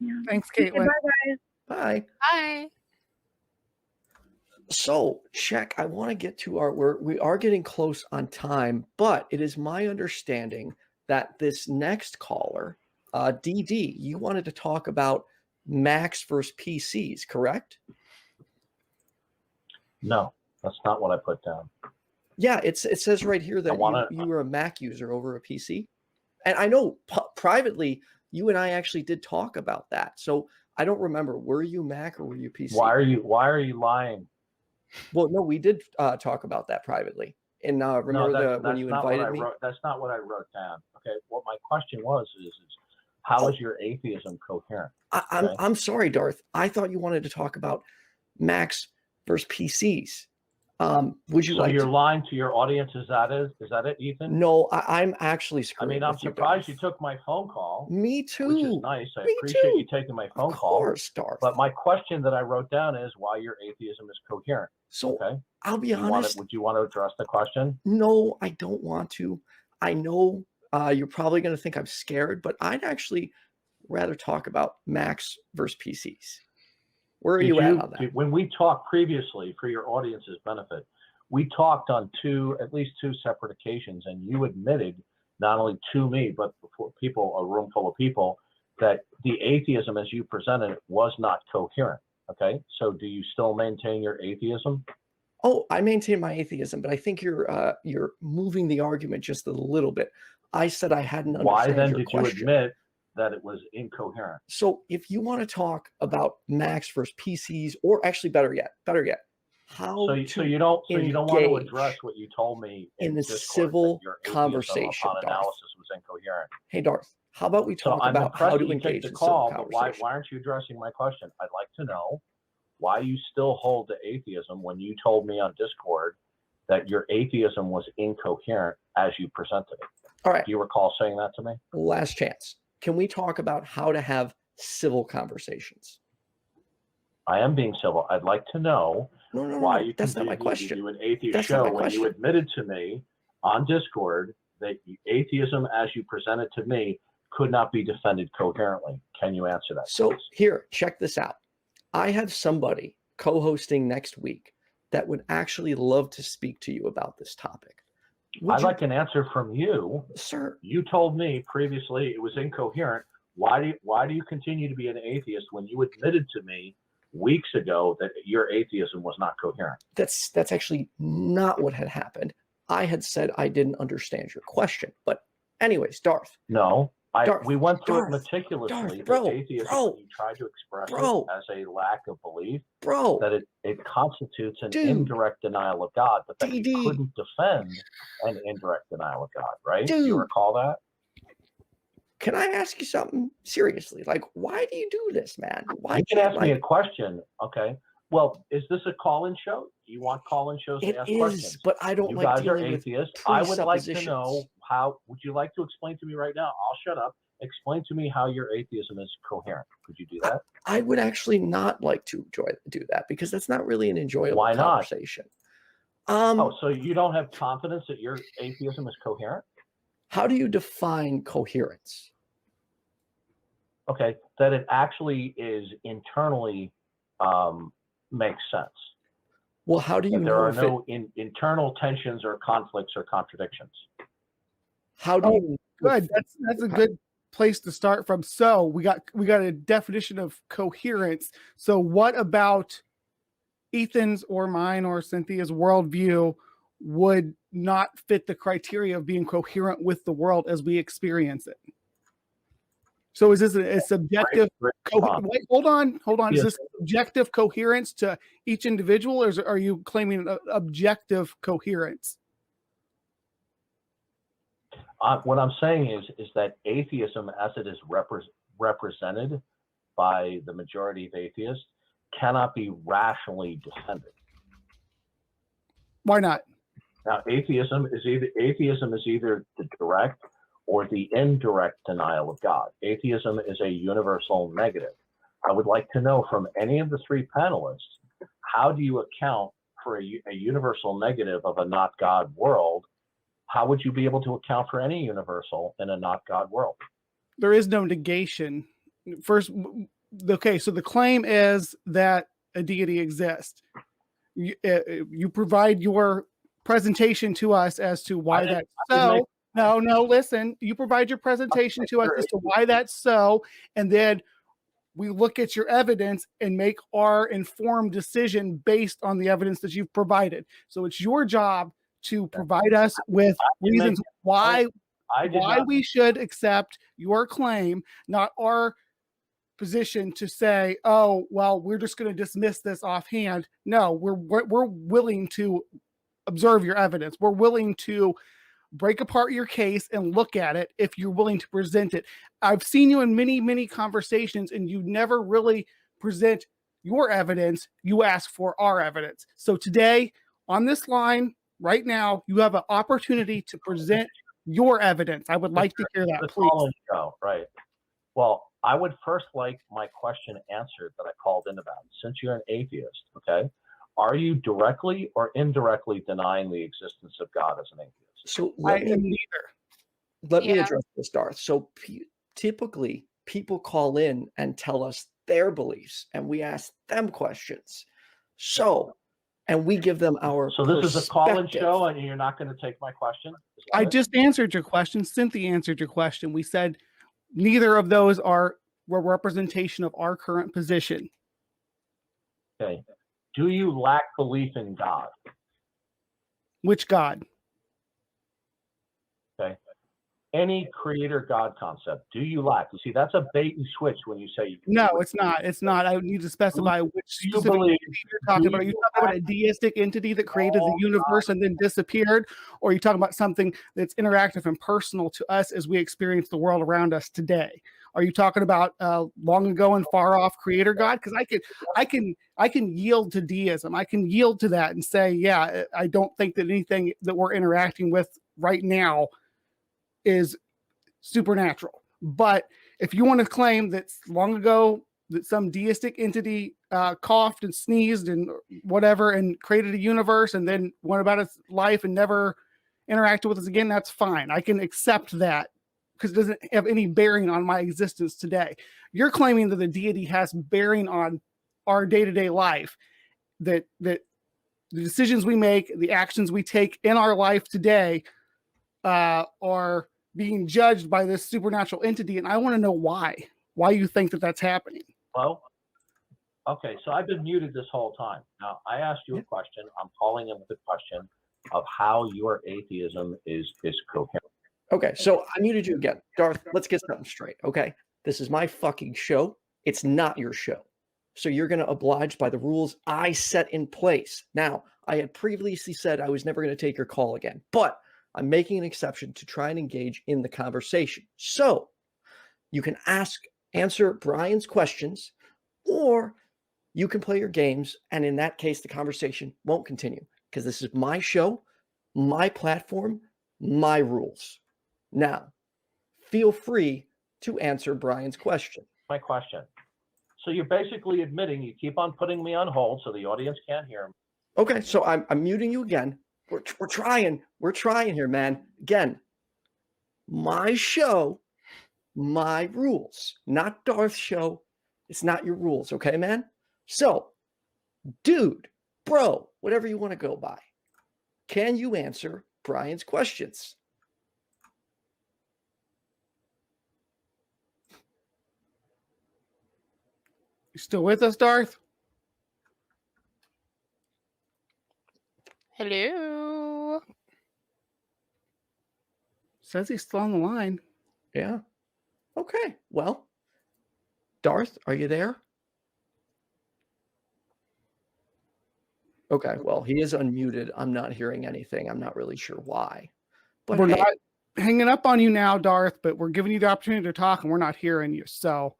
Yeah. Thanks, Okay, Caitlin. bye, guys. Bye. Bye. So, check. I want to get to we are getting close on time, but it is my understanding that this next caller, DD, you wanted to talk about Macs versus PCs, correct? No, that's not what I put down. Yeah, it says right here that you were a Mac user over a PC. And I know privately, you and I actually did talk about that. So I don't remember. Were you Mac or were you PC? Why are you lying? Well, no, we did talk about that privately. And remember when you invited me? That's not what I wrote down. Okay, what my question is how is your atheism coherent? I'm sorry, Darth. I thought you wanted to talk about Macs versus PCs. Would you like? So you're lying to your audience? Is that it, Ethan? No, I'm actually screwing. I mean, I'm surprised you took my phone call. Me too. Which is nice. I appreciate you taking my phone call. Of course, Darth. But my question that I wrote down is why your atheism is coherent. So I'll be honest. Would you want to address the question? No, I don't want to. I know you're probably going to think I'm scared, but I'd actually rather talk about Macs versus PCs. Where are you at on that? When we talked previously, for your audience's benefit, we talked on at least two separate occasions, and you admitted, not only to me, but before a room full of people, that the atheism as you presented it was not coherent. Okay, so do you still maintain your atheism? Oh, I maintain my atheism, but I think you're moving the argument just a little bit. I said I hadn't understood Why then your did question. You admit that it was incoherent? So if you want to talk about Macs versus PCs, or actually better yet, so you don't want to address what you told me in the civil conversation. Upon analysis was incoherent. Hey, Darth, how about we talk about how to engage in civil conversation? Why aren't you addressing my question? I'd like to know why you still hold to atheism when you told me on Discord that your atheism was incoherent as you presented it. All right. Do you recall saying that to me? Last chance. Can we talk about how to have civil conversations? I am being civil. I'd like to know why you that's not my question. To do an atheist show when you admitted to me on Discord that atheism as you presented to me could not be defended coherently. Can you answer that? So please? Here, check this out. I have somebody co-hosting next week that would actually love to speak to you about this topic. I'd like an answer from you. Sir. You told me previously it was incoherent. Why do you continue to be an atheist when you admitted to me weeks ago that your atheism was not coherent? That's actually not what had happened. I had said I didn't understand your question. But anyways, Darth. No. We went through it meticulously. Atheism, you tried to express it as a lack of belief, that it constitutes an indirect denial of God, but that you couldn't defend an indirect denial of God, right? Do you recall that? Can I ask you something seriously? Like, why do you do this, man? Why you can ask me a question, okay? Well, is this a call-in show? Do you want call-in shows to ask questions? But I don't you like guys are atheists. I would like to know how. Would you like to explain to me right now? I'll shut up. Explain to me how your atheism is coherent. Could you do that? I would actually not like to do that because that's not really an enjoyable conversation. So you don't have confidence that your atheism is coherent? How do you define coherence? Okay, that it actually is internally makes sense. Well, how do you know there are no internal tensions or conflicts or contradictions? How do you? Good. That's a good place to start from. So we got a definition of coherence. So what about Ethan's or mine or Cynthia's worldview would not fit the criteria of being coherent with the world as we experience it? So is this a subjective? Wait, hold on. Yes. Is this subjective coherence to each individual, or are you claiming objective coherence? What I'm saying is that atheism, as it is represented by the majority of atheists, cannot be rationally defended. Why not? Now, atheism is either the direct or the indirect denial of God. Atheism is a universal negative. I would like to know from any of the three panelists, how do you account for a universal negative of a not God world? How would you be able to account for any universal in a not God world? There is no negation first, okay, so the claim is that a deity exists. You provide your presentation to us as to why that's so. No, listen. You provide your presentation to us as to why that's so, and then we look at your evidence and make our informed decision based on the evidence that you've provided. So it's your job to provide us with reasons why we should accept your claim, not our position to say, oh, well, we're just going to dismiss this offhand. No, we're willing to observe your evidence. We're willing to break apart your case and look at it if you're willing to present it. I've seen you in many, many conversations, and you never really present your evidence. You ask for our evidence. So today, on this line, right now, you have an opportunity to present your evidence. I would like to hear that, please. Right. Well, I would first like my question answered that I called in about. Since you're an atheist, okay, are you directly or indirectly denying the existence of God as an atheist? So let me address this, Darth. So typically, people call in and tell us their beliefs, and we ask them questions. So, and we give them our. So this is a call-in show, and you're not going to take my question? I just answered your question. Cynthia answered your question. We said neither of those are a representation of our current position. Okay. Do you lack belief in God? Which God? Okay. Any creator God concept, do you lack? You see, that's a bait and switch when you say. No, it's not. It's not. I need to specify which specific entity you're talking about. Are you talking about a deistic entity that created the universe and then disappeared? Or are you talking about something that's interactive and personal to us as we experience the world around us today? Are you talking about long ago and far off creator God? Because I can yield to deism. I can yield to that and say, yeah, I don't think that anything that we're interacting with right now is supernatural. But if you want to claim that long ago that some deistic entity coughed and sneezed and whatever and created a universe and then went about its life and never interacted with us again, that's fine. I can accept that because it doesn't have any bearing on my existence today. You're claiming that the deity has bearing on our day-to-day life, that the decisions we make, the actions we take in our life today are being judged by this supernatural entity, and I want to know why you think that that's happening. Well, okay, so I've been muted this whole time. Now, I asked you a question. I'm calling in with the question of how your atheism is coherent. Okay, so I muted you again. Darth, let's get something straight, okay? This is my fucking show. It's not your show. So you're going to oblige by the rules I set in place. Now, I had previously said I was never going to take your call again, but I'm making an exception to try and engage in the conversation. So you can answer Brian's questions, or you can play your games. And in that case, the conversation won't continue because this is my show, my platform, my rules. Now, feel free to answer Brian's question. My question. So you're basically admitting you keep on putting me on hold so the audience can't hear me. Okay, so I'm muting you again. We're trying here, man. Again, my show, my rules, not Darth's show. It's not your rules, okay, man? So, dude, bro, whatever you want to go by, can you answer Brian's questions? You still with us, Darth? Hello. Says he's still on the line. Yeah. Okay. Well, Darth, are you there? Okay. Well, he is unmuted. I'm not hearing anything. I'm not really sure why. But we're not hanging up on you now, Darth, but we're giving you the opportunity to talk and we're not hearing you. So,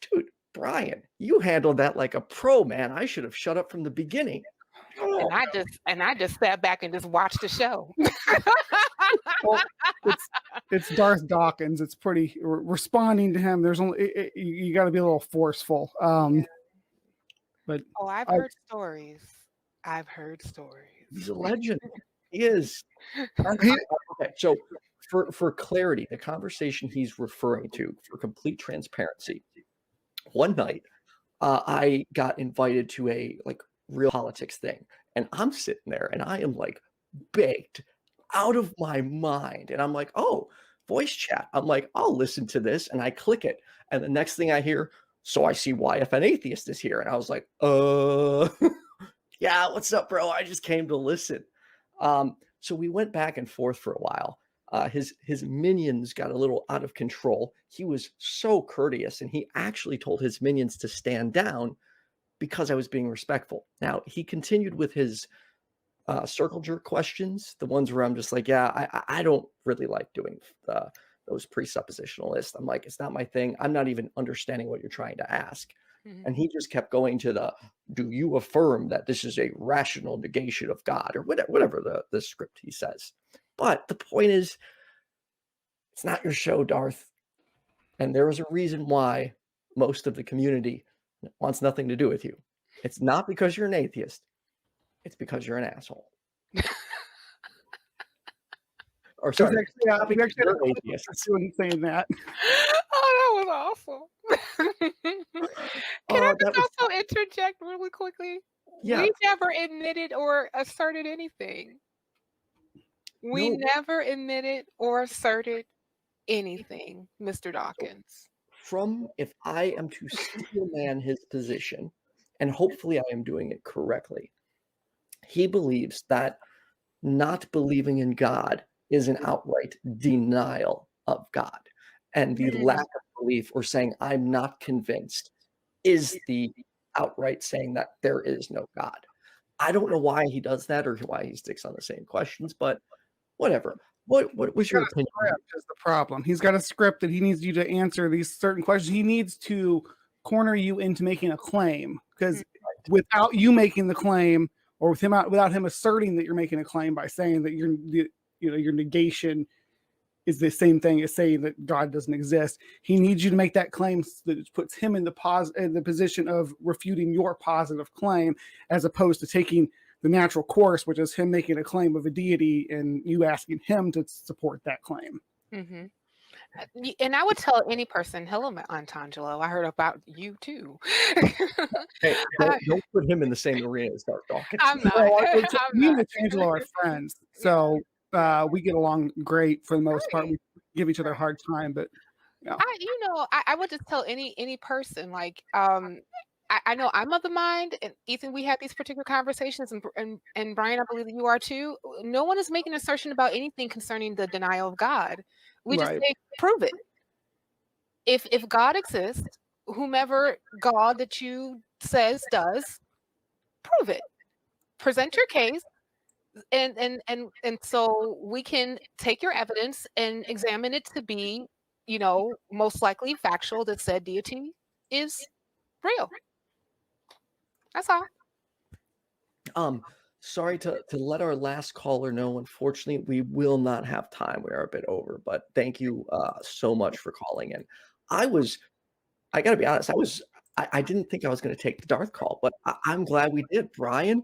dude, Brian, you handled that like a pro, man. I should have shut up from the beginning. And I just sat back and just watched the show. Well, it's Darth Dawkins. It's pretty responding to him. There's only you got to be a little forceful. But I've heard stories. He's a legend. He is. Okay, so for clarity, the conversation he's referring to, for complete transparency, one night I got invited to a real politics thing, and I'm sitting there and I am like baked out of my mind, and I'm like, oh, voice chat. I'm like, I'll listen to this, and I click it, and the next thing I hear, so I see YFN Atheist is here, and I was like, yeah, what's up, bro? I just came to listen. So we went back and forth for a while. His minions got a little out of control. He was so courteous, and he actually told his minions to stand down because I was being respectful. Now, he continued with his circle jerk questions, the ones where I'm just like, yeah, I don't really like doing those presuppositionalists. I'm like, it's not my thing. I'm not even understanding what you're trying to ask. Mhm. And he just kept going to the, do you affirm that this is a rational negation of God, or whatever the script he says. But the point is, it's not your show, Darth. And there is a reason why most of the community wants nothing to do with you. It's not because you're an atheist. It's because you're an asshole. Or sorry, We actually had you're a an clip atheist. when he's saying that. Oh, that was awful. Can I That just was also interject really quickly? yeah. We never admitted or asserted anything. We No, never admitted or asserted anything, Mr. Dawkins. from if I am to steel man his position, and hopefully I am doing it correctly, he believes that not believing in God is an outright denial of God. And the Mm. lack of belief, or saying I'm not convinced, is the outright saying that there is no God. I don't know why he does that or why he sticks on the same questions, but whatever. What was your opinion? Is the problem. He's got a script that he needs you to answer these certain questions. He needs to corner you into making a claim, because without you making the claim, or without him asserting that you're making a claim by saying that your negation is the same thing as saying that God doesn't exist, he needs you to make that claim that puts him in the position of refuting your positive claim, as opposed to taking the natural course, which is him making a claim of a deity and you asking him to support that claim. Mm-hmm. And I would tell any person, hello, Antangelo, I heard about you too. Hey, don't put him in the same arena as Darth Dawkins. I'm not. Me and Angelo are friends, so we get along great for the most part. We give each other a hard time, but yeah. I would just tell any person, like, I know I'm of the mind, and Ethan, we had these particular conversations, and Brian, I believe that you are too. No one is making an assertion about anything concerning the denial of God. We just say, prove it. If God exists, whomever God that you says does, prove it. Present your case, and so we can take your evidence and examine it to be, most likely factual, that said deity is real. That's all. Sorry to let our last caller know. Unfortunately, we will not have time. We are a bit over, but thank you so much for calling in. I got to be honest, I didn't think I was going to take the Darth call, but I'm glad we did. Brian,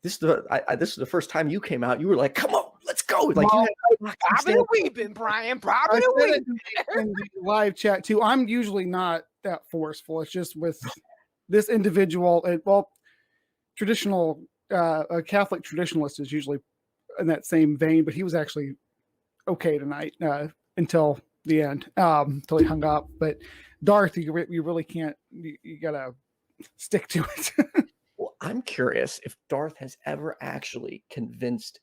this is the first time you came out. You were like, "Come on, let's go!" Like, Bobbing and weeping, Brian. Bobbing and weeping. In the live chat too. I'm usually not that forceful. It's just with this individual. Traditional a Catholic traditionalist is usually in that same vein, but he was actually okay tonight until the end, until he hung up. But Darth, you really can't. You gotta stick to it. Well, I'm curious if Darth has ever actually convinced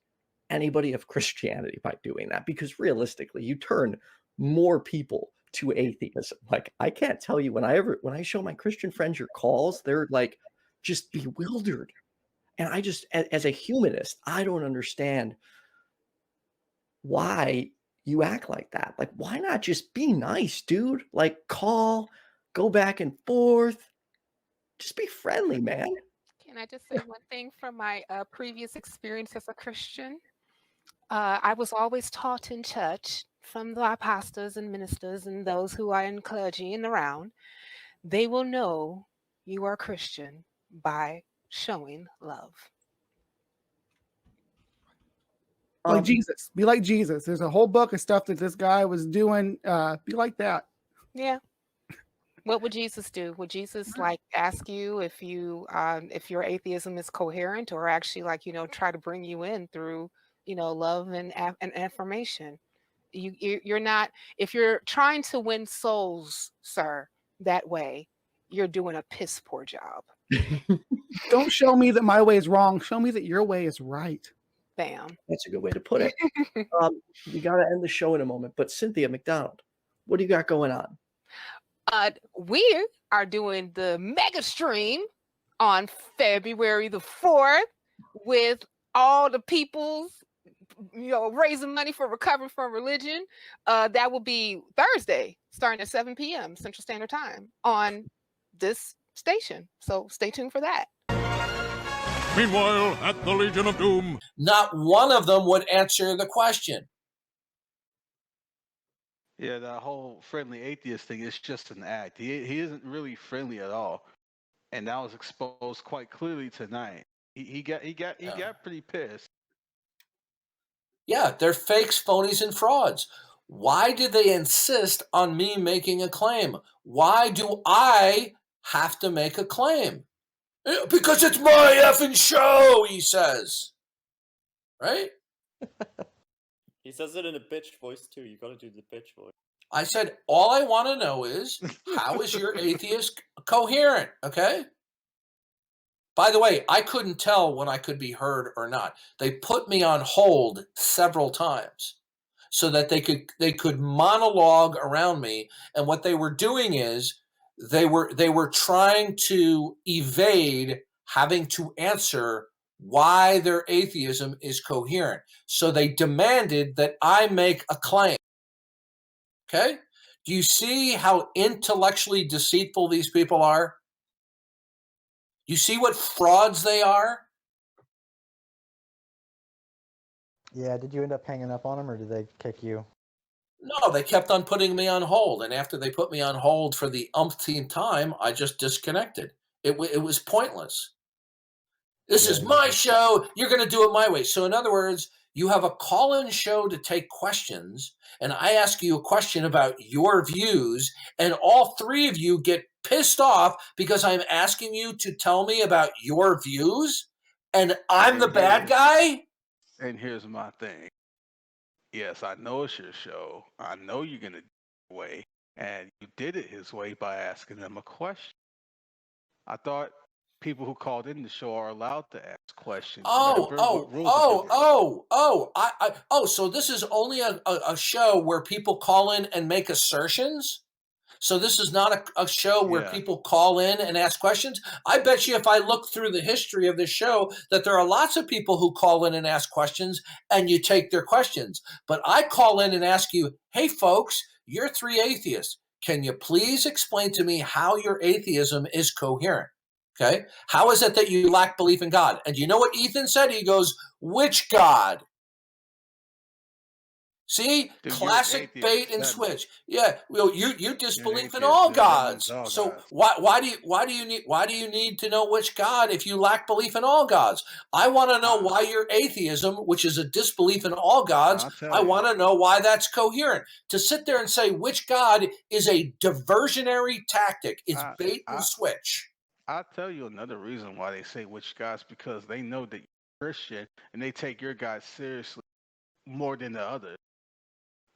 anybody of Christianity by doing that, because realistically, you turn more people to atheism. Like, I can't tell you when I show my Christian friends your calls, they're like just bewildered. And I just, as a humanist, I don't understand why you act like that. Like, why not just be nice, dude? Like, call, go back and forth, just be friendly, man. Can I just say one thing from my previous experience as a Christian? I was always taught in church from the pastors and ministers and those who are in clergy and around, they will know you are Christian by showing love. Like Jesus. Be like Jesus. There's a whole book of stuff that this guy was doing. Be like that. Yeah. What would Jesus do? Would Jesus like ask you if your atheism is coherent, or actually like, try to bring you in through, love and affirmation? You're not, if you're trying to win souls, sir, that way, you're doing a piss poor job. Don't show me that my way is wrong. Show me that your way is right. Bam. That's a good way to put it. We got to end the show in a moment, but Cynthia McDonald, what do you got going on? We are doing the mega stream on February the 4th with all the peoples, raising money for Recovery from Religion. That will be Thursday, starting at 7 p.m. Central Standard Time on this station. So stay tuned for that. Meanwhile, at the Legion of Doom, not one of them would answer the question. Yeah, that whole friendly atheist thing is just an act. He isn't really friendly at all, and that was exposed quite clearly tonight. He got pretty pissed. Yeah, they're fakes, phonies, and frauds. Why did they insist on me making a claim? Why do I have to make a claim? Because it's my effing show, he says. Right? He says it in a bitch voice too. You got to do the bitch voice. I said, all I want to know is, how is your atheist coherent? Okay? By the way, I couldn't tell when I could be heard or not. They put me on hold several times so that they could monologue around me. And what they were doing is they were trying to evade having to answer why their atheism is coherent. So they demanded that I make a claim. Okay? Do you see how intellectually deceitful these people are? You see what frauds they are? Yeah, did you end up hanging up on them, or did they kick you? No, they kept on putting me on hold. And after they put me on hold for the umpteenth time, I just disconnected. It was pointless. This is my show. You're going to do it my way. So in other words, you have a call-in show to take questions, and I ask you a question about your views, and all three of you get pissed off because I'm asking you to tell me about your views, and I'm the bad guy? And here's my thing. Yes, I know it's your show. I know you're going to do it his way, and you did it his way by asking them a question. I thought people who called in the show are allowed to ask questions. So this is only a show where people call in and make assertions? So this is not a show where people call in and ask questions? I bet you if I look through the history of this show that there are lots of people who call in and ask questions and you take their questions. But I call in and ask you, hey folks, you're three atheists. Can you please explain to me how your atheism is coherent? Okay. How is it that you lack belief in God? And you know what Ethan said? He goes, which God? See, classic bait and switch. Yeah, well, you disbelieve in all gods. So why do you need to know which God if you lack belief in all gods? I want to know why your atheism, which is a disbelief in all gods, I want to know why that's coherent. To sit there and say which God is a diversionary tactic. It's bait and switch. I'll tell you another reason why they say which gods, because they know that you're Christian and they take your God seriously more than the others.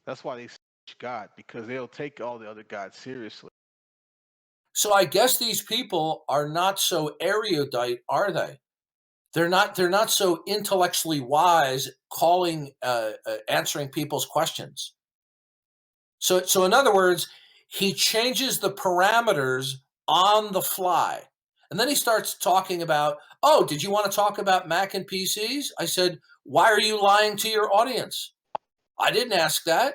That's why they say which God, because they'll take all the other gods seriously. So I guess these people are not so erudite, are they? They're not so intellectually wise, answering people's questions. So in other words, he changes the parameters on the fly. And then he starts talking about, oh, did you want to talk about Mac and PCs? I said, why are you lying to your audience? I didn't ask that.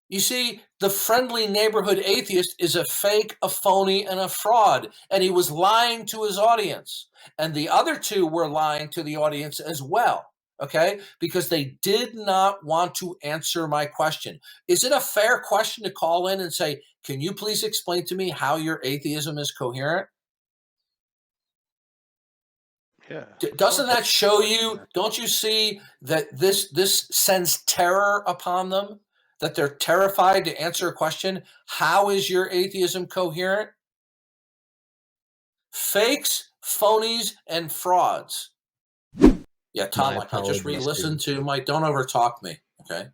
You see, the friendly neighborhood atheist is a fake, a phony, and a fraud. And he was lying to his audience. And the other two were lying to the audience as well. Okay? Because they did not want to answer my question. Is it a fair question to call in and say, can you please explain to me how your atheism is coherent? Yeah. Doesn't that show you? Don't you see that this sends terror upon them? That they're terrified to answer a question. How is your atheism coherent? Fakes, phonies, and frauds. Yeah, Tom, My like I just apologies, re-listened dude. to my. Don't overtalk me, okay?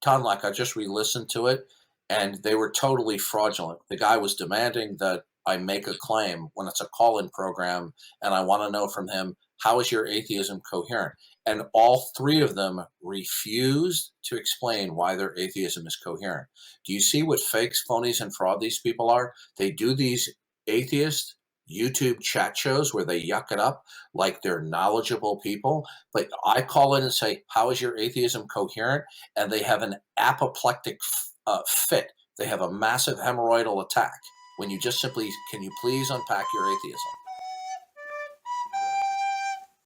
Tom, like I just re-listened to it, and they were totally fraudulent. The guy was demanding that I make a claim when it's a call-in program, and I want to know from him, how is your atheism coherent? And all three of them refused to explain why their atheism is coherent. Do you see what fakes, phonies, and fraud these people are? They do these atheist YouTube chat shows where they yuck it up like they're knowledgeable people. But I call in and say, how is your atheism coherent? And they have an apoplectic fit. They have a massive hemorrhoidal attack when you just simply, can you please unpack your atheism?